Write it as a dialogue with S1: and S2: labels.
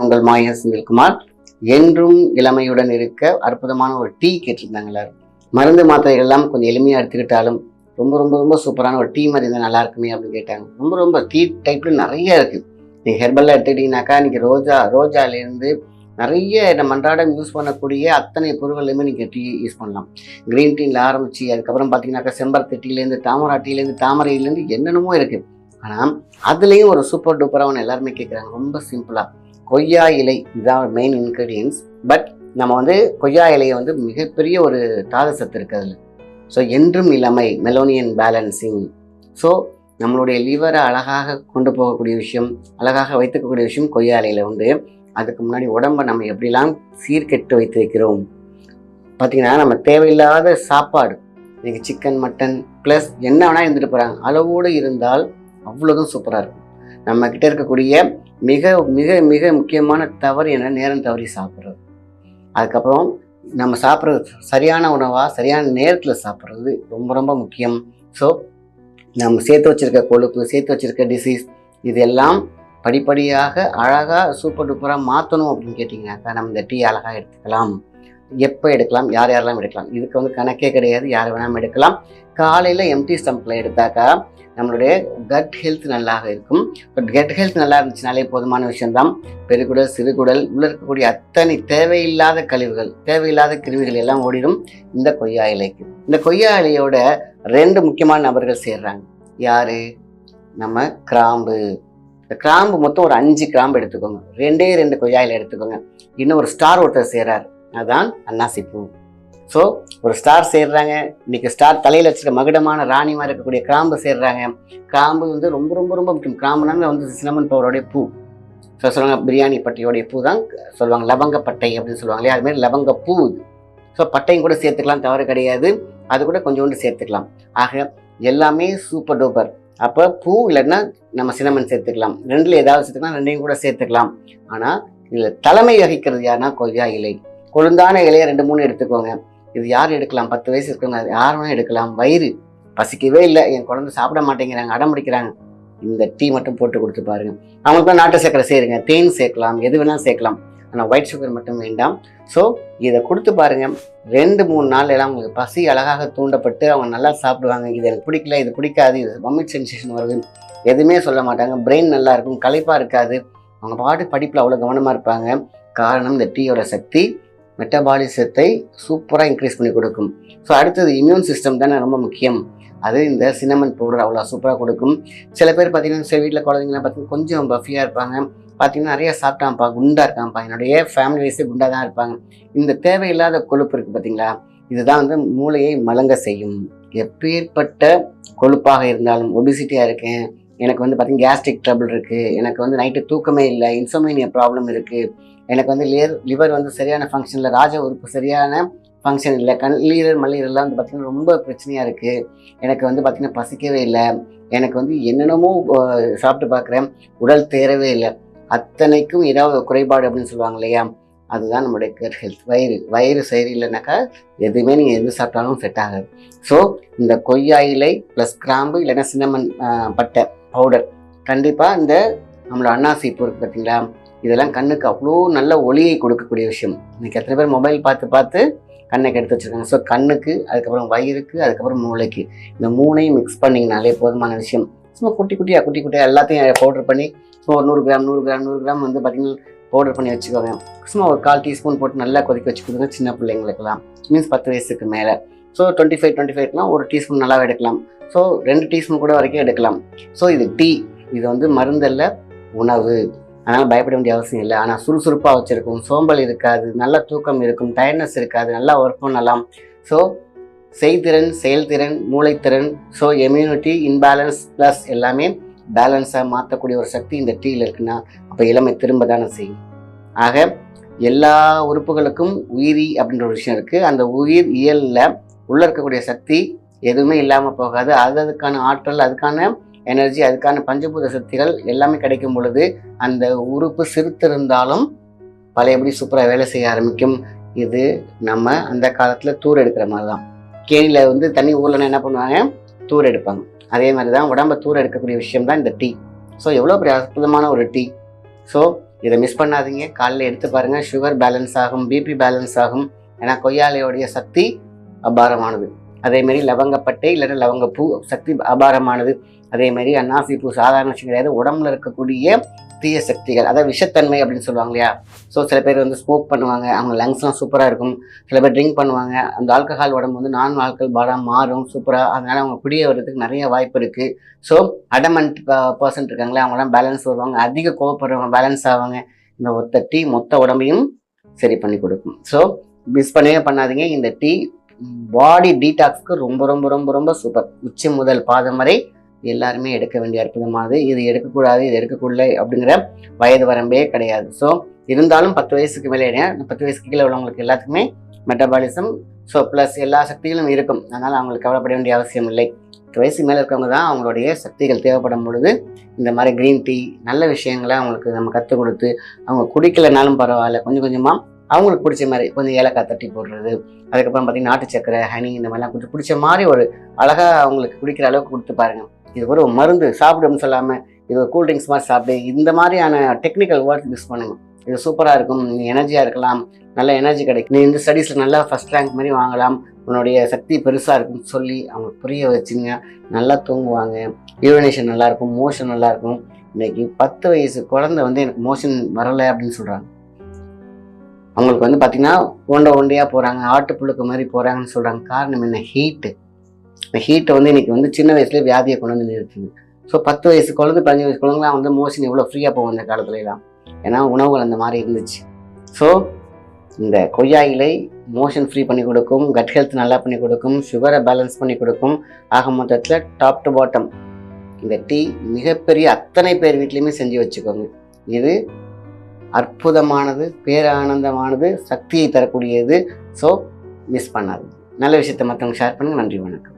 S1: உங்கள் மாயா செந்தில்குமார். என்றும் இளமையுடன் இருக்க அற்புதமான ஒரு டீ கேட்டிருந்தாங்களா? மருந்து மாத்திரைகள் எல்லாம் கொஞ்சம் எளிமையாக எடுத்துக்கிட்டாலும் ரொம்ப ரொம்ப ரொம்ப சூப்பரான ஒரு டீ மாதிரி இருந்தால் நல்லா இருக்குமே அப்படின்னு கேட்டாங்க. ரொம்ப ரொம்ப டீ டைப்ல நிறைய இருக்கு. நீங்கள் ஹெர்பல்லாம் எடுத்துக்கிட்டீங்கன்னாக்கா இன்னைக்கு ரோஜாலேருந்து நிறைய நம்ம அன்றாடம் யூஸ் பண்ணக்கூடிய அத்தனை பொருட்களையுமே நீங்கள் டீ யூஸ் பண்ணலாம். கிரீன் டீயில் ஆரம்பிச்சு அதுக்கப்புறம் பார்த்தீங்கன்னாக்கா செம்பருத்தி டீலேருந்து தாமரை டீலேருந்து தாமரையிலேருந்து என்னென்னமோ இருக்கு. ஆனால் அதுலேயும் ஒரு சூப்பர் டூப்பராக எல்லாருமே கேட்குறாங்க. ரொம்ப சிம்பிளாக கொய்யா இலை இதுதான் மெயின் இன்க்ரீடியன்ஸ். பட் நம்ம கொய்யா இலையை மிகப்பெரிய ஒரு தாது சத்து இருக்குது அதில். ஸோ என்றும் இளமை மெலோனியன் பேலன்சிங். ஸோ நம்மளுடைய லிவரை அழகாக கொண்டு போகக்கூடிய விஷயம், அழகாக வைத்துக்கக்கூடிய விஷயம் கொய்யா இலையில் அதுக்கு முன்னாடி உடம்பை நம்ம எப்படிலாம் சீர்கெட்டு வைத்து வைக்கிறோம் பார்த்தீங்கன்னா, நம்ம தேவையில்லாத சாப்பாடு இன்னைக்கு சிக்கன் மட்டன் ப்ளஸ் என்ன வேணால் இருந்துட்டு போகிறாங்க. அளவோடு இருந்தால் அவ்வளோதும் சூப்பராக இருக்கும். நம்ம கிட்ட இருக்கக்கூடிய மிக மிக மிக முக்கியமான தவறு என்ன, நேரம் தவறி சாப்பிட்றது. அதுக்கப்புறம் நம்ம சாப்பிட்றது சரியான உணவாக சரியான நேரத்தில் சாப்பிட்றது ரொம்ப ரொம்ப முக்கியம். ஸோ நம்ம சேர்த்து வச்சுருக்க கொழுப்பு, சேர்த்து வச்சுருக்க டிசீஸ் இதெல்லாம் படிப்படியாக அழகாக சூப்பர் டூப்பராக மாற்றணும் அப்படின்னு கேட்டிங்கனாக்கா நம்ம இந்த டீ அழகாக எடுத்துக்கலாம். எப்போ எடுக்கலாம், யார் யாரெல்லாம் எடுக்கலாம், இதுக்கு கணக்கே கிடையாது. யார் வேணாலும் எடுக்கலாம். காலையில் எம்டி ஸ்டம்பில் எடுத்தாக்கா நம்மளுடைய கட் ஹெல்த் நல்லாக இருக்கும். பட் கட் ஹெல்த் நல்லா இருந்துச்சுனாலே போதுமான விஷயம்தான். பெருகுடல் சிறுகுடல் உள்ள இருக்கக்கூடிய அத்தனை தேவையில்லாத கழிவுகள், தேவையில்லாத கிருமிகள் எல்லாம் ஓடிடும் இந்த கொய்யா இலைக்கு. இந்த கொய்யா இலையோட 2 முக்கியமான நபர்கள் சேர்றாங்க. யாரு? நம்ம கிராம்பு. இந்த கிராம்பு மொத்தம் ஒரு 5 கிராம்பு எடுத்துக்கோங்க. 2 கொய்யா இலை எடுத்துக்கோங்க. இன்னும் ஒரு ஸ்டார் ஒருத்தர் சேர்றாரு, அதுதான் அன்னாசிப்பூ. ஸோ ஒரு ஸ்டார் சேர்றாங்க. இன்னைக்கு ஸ்டார் தலையில் வச்சுருக்க மகுடமான ராணிமாக இருக்கக்கூடிய கிராம்பு சேர்றாங்க. கிராம்பு ரொம்ப ரொம்ப ரொம்ப முக்கியம். கிராம்புனாங்க சினமன் பவுடருடைய பூ. ஸோ சொல்லுவாங்க பிரியாணி பட்டையோடைய பூ தான் சொல்லுவாங்க, லவங்கப்பட்டை அப்படின்னு சொல்லுவாங்க இல்லையா, அதுமாதிரி லவங்க பூ இது. ஸோ பட்டையும் கூட சேர்த்துக்கலாம், தவறு கிடையாது. அது கூட கொஞ்சோண்டு சேர்த்துக்கலாம். ஆக எல்லாமே சூப்பர் டூப்பர். அப்போ பூ இல்லைன்னா நம்ம சினமன் சேர்த்துக்கலாம். 2ல் ஏதாவது சேர்த்துக்கலாம், 2ஐயும் கூட சேர்த்துக்கலாம். ஆனால் இதில் தலைமை வகிக்கிறது யாருன்னா கொய்யா இலை. கொழுந்தான இலையை 2-3 எடுத்துக்கோங்க. இது யார் எடுக்கலாம்? 10 வயசு இருக்கவங்க யார் வேணால் எடுக்கலாம். வயிறு பசிக்கவே இல்லை, என் குழந்தை சாப்பிட மாட்டேங்கிறாங்க, அடம் பிடிக்கிறாங்க, இந்த டீ மட்டும் போட்டு கொடுத்து பாருங்க. அவங்களுக்கு நாட்டு சர்க்கரை சேருங்க, தேன் சேர்க்கலாம், எது வேணாலும் சேர்க்கலாம். ஆனால் ஒயிட் சுகர் மட்டும் வேண்டாம். ஸோ இதை கொடுத்து பாருங்க. 2-3 நாள் எல்லாம் உங்களுக்கு பசி அழகாக தூண்டப்பட்டு அவங்க நல்லா சாப்பிடுவாங்க. இது எனக்கு பிடிக்கல, இது பிடிக்காது, இது வமிட் சென்சேஷன் வருது, எதுவுமே சொல்ல மாட்டாங்க. பிரெயின் நல்லா இருக்கும், களைப்பாக இருக்காது. அவங்க பாட்டு படிப்பில் அவ்வளோ கவனமாக இருப்பாங்க. காரணம் இந்த டீயோட சக்தி மெட்டபாலிசத்தை சூப்பராக இன்க்ரீஸ் பண்ணி கொடுக்கும். ஸோ அடுத்தது இம்யூன் சிஸ்டம் தானே ரொம்ப முக்கியம். அது இந்த சினமன் பவுடர் அவ்வளோ சூப்பராக கொடுக்கும். சில பேர் பார்த்தீங்கன்னா சில வீட்டில் குழந்தைங்களாம் பார்த்தீங்கன்னா கொஞ்சம் பஃபியாக இருப்பாங்க. பார்த்தீங்கன்னா நிறைய சாப்பிட்டான்ப்பா, குண்டாக இருக்கான்ப்பா, என்னுடைய ஃபேமிலி வைஸே குண்டாக தான் இருப்பாங்க. இந்த தேவையில்லாத கொழுப்பு இருக்குது பார்த்தீங்களா, இதுதான் மூளையை மலங்க செய்யும். எப்பேற்பட்ட கொழுப்பாக இருந்தாலும், ஒபிசிட்டியாக இருக்கேன், எனக்கு பார்த்தீங்கன்னா கேஸ்ட்ரிக் ட்ரபிள் இருக்குது, எனக்கு நைட்டு தூக்கமே இல்லை, இன்சோமேனியா ப்ராப்ளம் இருக்குது, எனக்கு லிவர் சரியான ஃபங்க்ஷனில், ராஜ உறுப்பு சரியான ஃபங்க்ஷன் இல்லை, கல்லீரல் மல்லீரல்லாம் பார்த்திங்கன்னா ரொம்ப பிரச்சனையாக இருக்குது, எனக்கு பார்த்திங்கன்னா பசிக்கவே இல்லை, எனக்கு என்னென்னமோ சாப்பிட்டு பார்க்குறேன், உடல் தேரவே இல்லை, அத்தனைக்கும் ஏதாவது குறைபாடு அப்படின்னு சொல்லுவாங்க இல்லையா, அதுதான் நம்மளுடைய கட் ஹெல்த். வயிறு சரி இல்லைனாக்கா எதுவுமே நீங்கள் எது சாப்பிட்டாலும் செட் ஆகாது. ஸோ இந்த கொய்யா இலை ப்ளஸ் கிராம்பு இல்லைன்னா சின்னமன் பட்டை பவுடர் கண்டிப்பாக இந்த நம்மளோட அன்னாசி பூ இருக்குது பார்த்தீங்களா, இதெல்லாம் கண்ணுக்கு அவ்வளோ நல்ல ஒளியை கொடுக்கக்கூடிய விஷயம். இன்றைக்கி எத்தனை பேர் மொபைல் பார்த்து கண்ணை கெடுத்து வச்சுருக்காங்க. ஸோ கண்ணுக்கு, அதுக்கப்புறம் வயிறுக்கு, அதுக்கப்புறம் மூளைக்கு, இந்த 3ஐயும் மிக்ஸ் பண்ணிங்கனாலே போதுமான விஷயம். சும்மா குட்டி குட்டியாக எல்லாத்தையும் பவுடர் பண்ணி சும்மா ஒரு 100 கிராம் பார்த்திங்கன்னா பவுடர் பண்ணி வச்சுக்கோங்க. சும்மா ஒரு 1/4 டீஸ்பூன் போட்டு நல்லா கொதிக்க வச்சு கொடுங்க சின்ன பிள்ளைங்களுக்கெல்லாம், மீன்ஸ் 10 வயசுக்கு மேலே. ஸோ 25 ஒரு டீஸ்பூன் நல்லா எடுக்கலாம். ஸோ 2 டீஸ்பூன் கூட வரைக்கும் எடுக்கலாம். ஸோ இது டீ, இது மருந்தல்ல, உணவு. அதனால் பயப்பட வேண்டிய அவசியம் இல்லை. ஆனால் சுறுசுறுப்பாக வச்சுருக்கும், சோம்பல் இருக்காது, நல்ல தூக்கம் இருக்கும், டயர்ட்னஸ் இருக்காது, நல்லா ஒர்க் பண்ணலாம். ஸோ செய்திறன், செயல்திறன், மூளைத்திறன், ஸோ இம்யூனிட்டி, இன்பேலன்ஸ் ப்ளஸ் எல்லாமே பேலன்ஸாக மாற்றக்கூடிய ஒரு சக்தி இந்த டீயில் இருக்குன்னா அப்போ இளமை திரும்ப தானே செய்யும். ஆக எல்லா உறுப்புகளுக்கும் உயிரி அப்படின்ற ஒரு விஷயம் இருக்குது. அந்த உயிர் இயலில் உள்ளே இருக்கக்கூடிய சக்தி எதுவுமே இல்லாமல் போகாது. அதுக்கான ஆற்றல், அதுக்கான எனர்ஜி, அதுக்கான பஞ்சபூத சக்திகள் எல்லாமே கிடைக்கும் பொழுது அந்த உறுப்பு சிறுத்திருந்தாலும் பழையபடி சூப்பராக வேலை செய்ய ஆரம்பிக்கும். இது நம்ம அந்த காலத்தில் தூர் எடுக்கிற மாதிரி தான். கேணியில் தண்ணி ஊரில் என்ன பண்ணுவாங்க, தூர் எடுப்பாங்க. அதே மாதிரி தான் உடம்பை தூர் எடுக்கக்கூடிய விஷயம் தான் இந்த டீ. ஸோ எவ்வளோ பெரிய அற்புதமான ஒரு டீ. ஸோ இதை மிஸ் பண்ணாதீங்க. காலையில் எடுத்து பாருங்கள், சுகர் பேலன்ஸ் ஆகும், பிபி பேலன்ஸ் ஆகும். ஏன்னா கொய்யாலையோடைய சக்தி அபாரமானது. அதேமாரி லவங்கப்பட்டை இல்லைன்னா லவங்கப்பூ சக்தி அபாரமானது. அதேமாரி அன்னாசி பூ சாதாரண விஷயம் கிடையாது. உடம்புல இருக்கக்கூடிய தீய சக்திகள், அதாவது விஷத்தன்மை அப்படின்னு சொல்லுவாங்க இல்லையா. ஸோ சில பேர் வந்து ஸ்மோக் பண்ணுவாங்க, அவங்க லங்ஸ்லாம் சூப்பராக இருக்கும். சில பேர் ட்ரிங்க் பண்ணுவாங்க, அந்த ஆல்கஹால் உடம்பு வந்து நான் ஆல்கஹால் பாடாக மாறும் சூப்பராக. அதனால் அவங்க குடிய வர்றதுக்கு நிறைய வாய்ப்பு இருக்குது. ஸோ அடமண்ட் பர்சன்ட் இருக்காங்களே, அவங்களாம் பேலன்ஸ் வருவாங்க. அதிக கோவப்படுறவங்க பேலன்ஸ் ஆவாங்க. இந்த ஒத்த டீ மொத்த உடம்பையும் சரி பண்ணி கொடுக்கும். ஸோ மிஸ் பண்ணவே பண்ணாதீங்க. இந்த டீ பாடி டீடாக்ஸ்க்கு ரொம்ப ரொம்ப ரொம்ப ரொம்ப சூப்பர். உச்சி முதல் பாதம் வரை எல்லாருமே எடுக்க வேண்டிய அற்புதமானது. இது எடுக்கக்கூடாது, இது எடுக்கக்கூடல அப்படிங்கிற வயது வரம்பே கிடையாது. ஸோ இருந்தாலும் 10 வயசுக்கு மேலே 10 வயசுக்கு கீழே உள்ளவங்களுக்கு எல்லாத்துக்குமே மெட்டபாலிசம் ஸோ ப்ளஸ் எல்லா சக்திகளும் இருக்கும். அதனால் அவங்களுக்கு கவலைப்பட வேண்டிய அவசியம் இல்லை. 10 வயசுக்கு மேலே இருக்கவங்க தான் அவங்களுடைய சக்திகள் தேவைப்படும் பொழுது இந்த மாதிரி க்ரீன் டீ நல்ல விஷயங்களை அவங்களுக்கு நம்ம கற்றுக் கொடுத்து, அவங்க குடிக்கலைனாலும் பரவாயில்ல, கொஞ்சம் கொஞ்சமாக அவங்களுக்கு பிடிச்ச மாதிரி கொஞ்சம் ஏலக்காய் தட்டி போடுறது, அதுக்கப்புறம் பார்த்தீங்கன்னா நாட்டு சக்கரை, ஹனி இந்த மாதிரிலாம் கொஞ்சம் பிடிச்ச மாதிரி ஒரு அழகாக அவங்களுக்கு குடிக்கிற அளவுக்கு கொடுத்து பாருங்கள். இது ஒரு மருந்து சாப்பிடுன்னு சொல்லாமல் இது ஒரு கூல்ட்ரிங்க்ஸ் மாதிரி சாப்பிடு, இந்த மாதிரியான டெக்னிக்கல் வேர்ட்ஸ் யூஸ் பண்ணுங்கள். இது சூப்பராக இருக்கும். நீ எனர்ஜியாக இருக்கலாம், நல்ல எனர்ஜி கிடைக்கும், நீ இந்த ஸ்டடீஸில் நல்லா ஃபஸ்ட் ரேங்க் மாதிரி வாங்கலாம், உன்னுடைய சக்தி பெருசாக இருக்குன்னு சொல்லி அவங்களுக்கு புரிய வச்சுங்க. நல்லா தூங்குவாங்க, யூரினேஷன் நல்லாயிருக்கும், மோஷன் நல்லாயிருக்கும். இன்றைக்கி 10 வயசு குழந்தை வந்து எனக்கு மோஷன் வரலை அப்படின்னு சொல்கிறாங்க. அவங்களுக்கு வந்து பார்த்திங்கன்னா ஒண்டையாக போகிறாங்க, ஆட்டுப்புழுக்க மாதிரி போகிறாங்கன்னு சொல்கிறாங்க. காரணம் என்ன? ஹீட்டு. இந்த ஹீட்டை வந்து இன்றைக்கி வந்து சின்ன வயசுலேயே வியாதியை கொண்டு வந்து நிறுத்துது. ஸோ 10 வயசு குழந்தை 15 வயசு குழந்தைங்களாம் வந்து மோஷன் எவ்வளோ ஃப்ரீயாக போகும் இந்த காலத்துலலாம். ஏன்னா உணவுகள் அந்த மாதிரி இருந்துச்சு. ஸோ இந்த கொய்யா இலை மோஷன் ஃப்ரீ பண்ணி கொடுக்கும், கட் ஹெல்த் நல்லா பண்ணி கொடுக்கும், சுகரை பேலன்ஸ் பண்ணி கொடுக்கும். ஆக மொத்தத்தில் டாப் டு பாட்டம் இந்த டீ மிகப்பெரிய அத்தனை பேர் வீட்லேயுமே செஞ்சு வச்சுக்கோங்க. இது அற்புதமானது, பேரானந்தமானது, சக்தியை தரக்கூடியது. ஸோ மிஸ் பண்ணாது. நல்ல விஷயத்தை மற்றவங்க ஷேர் பண்ணுங்கள். நன்றி, வணக்கம்.